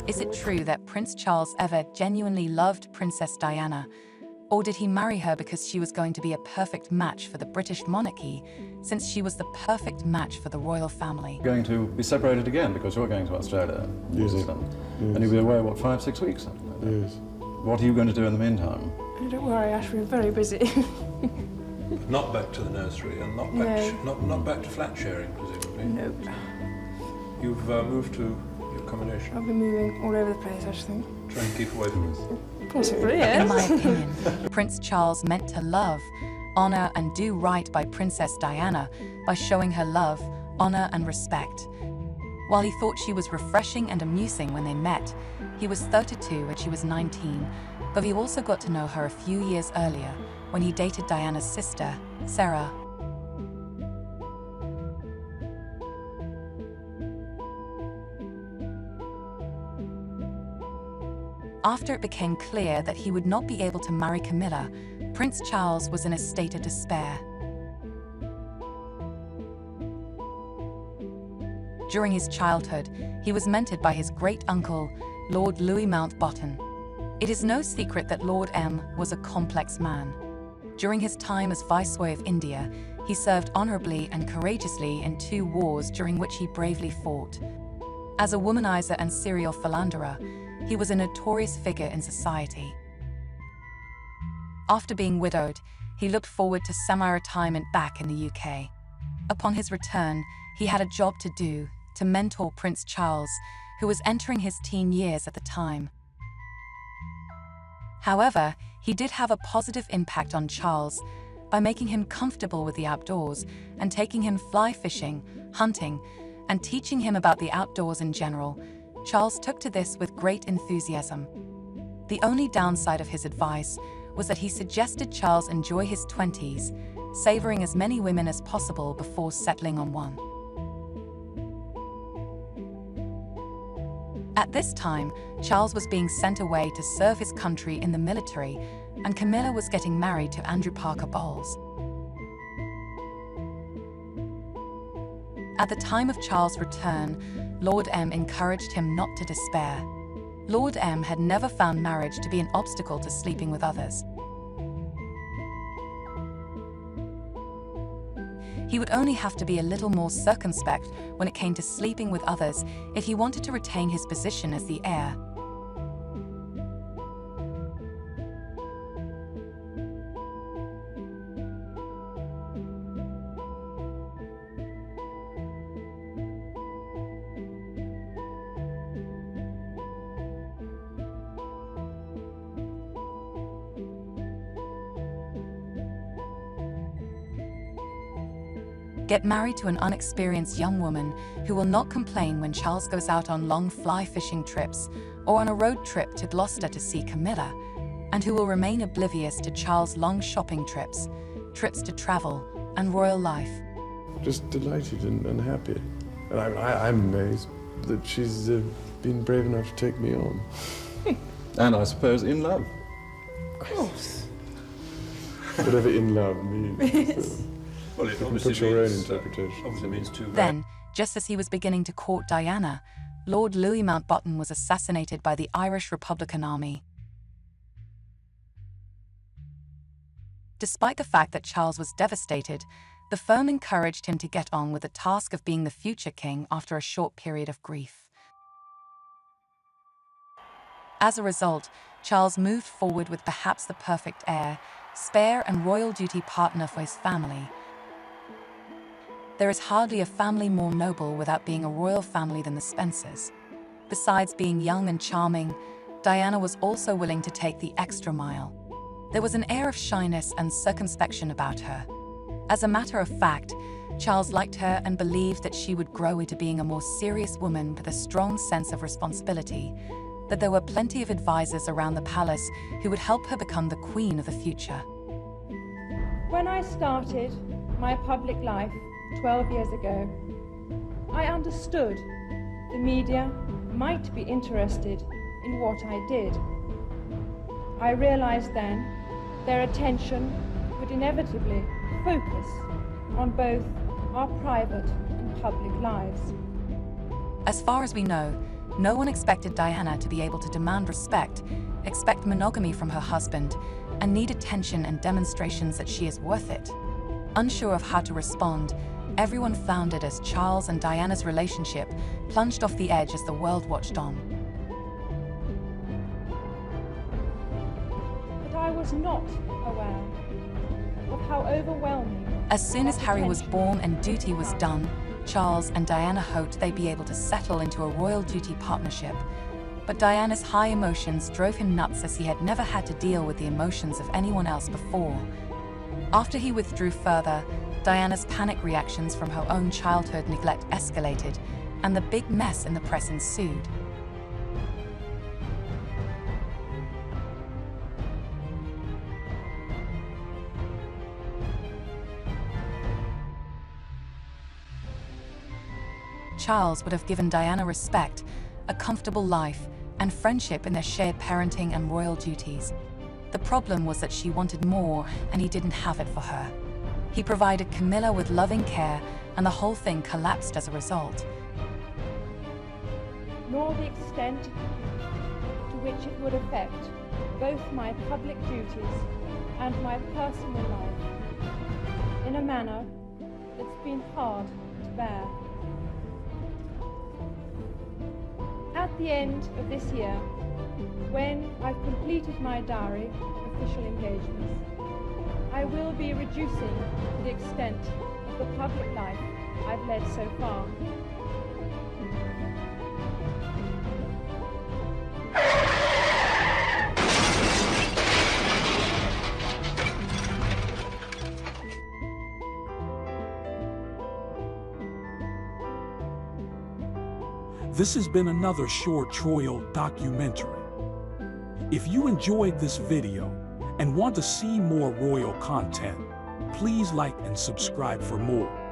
Is it true that Prince Charles ever genuinely loved Princess Diana? Or did he marry her because she was going to be a perfect match for the British monarchy, since she was the perfect match for the royal family? Going to be separated again because you're going to Australia, Yes. and you'll be away, what, 5-6 weeks? Something like that. Yes. What are you going to do in the meantime? Oh, don't worry, Ash, we're very busy. Not back to the nursery and not back to flat sharing, presumably. No. You've moved to your accommodation. I'll be moving all over the place, I just think. Try and keep away from us. Possibly, In yes. my opinion, Prince Charles meant to love, honor, and do right by Princess Diana by showing her love, honor, and respect. While he thought she was refreshing and amusing when they met, he was 32 and she was 19, but he also got to know her a few years earlier when he dated Diana's sister, Sarah. After it became clear that he would not be able to marry Camilla, Prince Charles was in a state of despair. During his childhood, he was mentored by his great-uncle, Lord Louis Mountbatten. It is no secret that Lord M was a complex man. During his time as Viceroy of India, he served honorably and courageously in 2 wars during which he bravely fought. As a womanizer and serial philanderer, he was a notorious figure in society. After being widowed, he looked forward to semi-retirement back in the UK. Upon his return, he had a job to do to mentor Prince Charles, who was entering his teen years at the time. However, he did have a positive impact on Charles by making him comfortable with the outdoors and taking him fly fishing, hunting, and teaching him about the outdoors in general. Charles took to this with great enthusiasm. The only downside of his advice was that he suggested Charles enjoy his 20s, savoring as many women as possible before settling on one. At this time, Charles was being sent away to serve his country in the military, and Camilla was getting married to Andrew Parker Bowles. At the time of Charles' return, Lord M encouraged him not to despair. Lord M had never found marriage to be an obstacle to sleeping with others. He would only have to be a little more circumspect when it came to sleeping with others if he wanted to retain his position as the heir. Get married to an unexperienced young woman who will not complain when Charles goes out on long fly fishing trips or on a road trip to Gloucester to see Camilla, and who will remain oblivious to Charles' long shopping trips, trips to travel, and royal life. Just delighted and happy. And I'm amazed that she's been brave enough to take me on. And I suppose in love. Of course. Whatever in love means. Well, it You can obviously put your own means, interpretation. obviously means two. Then, just as he was beginning to court Diana, Lord Louis Mountbatten was assassinated by the Irish Republican Army. Despite the fact that Charles was devastated, the firm encouraged him to get on with the task of being the future king after a short period of grief. As a result, Charles moved forward with perhaps the perfect heir, spare and royal duty partner for his family. There is hardly a family more noble without being a royal family than the Spencers. Besides being young and charming, Diana was also willing to take the extra mile. There was an air of shyness and circumspection about her. As a matter of fact, Charles liked her and believed that she would grow into being a more serious woman with a strong sense of responsibility, that there were plenty of advisors around the palace who would help her become the queen of the future. When I started my public life 12 years ago, I understood the media might be interested in what I did. I realized then their attention would inevitably focus on both our private and public lives. As far as we know, No one expected Diana to be able to demand respect, expect monogamy from her husband, and need attention and demonstrations that she is worth it. Unsure of how to respond, everyone found it as Charles and Diana's relationship plunged off the edge as the world watched on. But I was not aware of how overwhelming. As soon as Harry was born and duty was done, Charles and Diana hoped they'd be able to settle into a royal duty partnership. But Diana's high emotions drove him nuts, as he had never had to deal with the emotions of anyone else before. After he withdrew further, Diana's panic reactions from her own childhood neglect escalated, and the big mess in the press ensued. Charles would have given Diana respect, a comfortable life, and friendship in their shared parenting and royal duties. The problem was that she wanted more, and he didn't have it for her. He provided Camilla with loving care, and the whole thing collapsed as a result. Nor the extent to which it would affect both my public duties and my personal life in a manner that's been hard to bear. At the end of this year, when I've completed my diary of official engagements, I will be reducing the extent of the public life I've led so far. This has been another short royal documentary. If you enjoyed this video and want to see more royal content, please like and subscribe for more.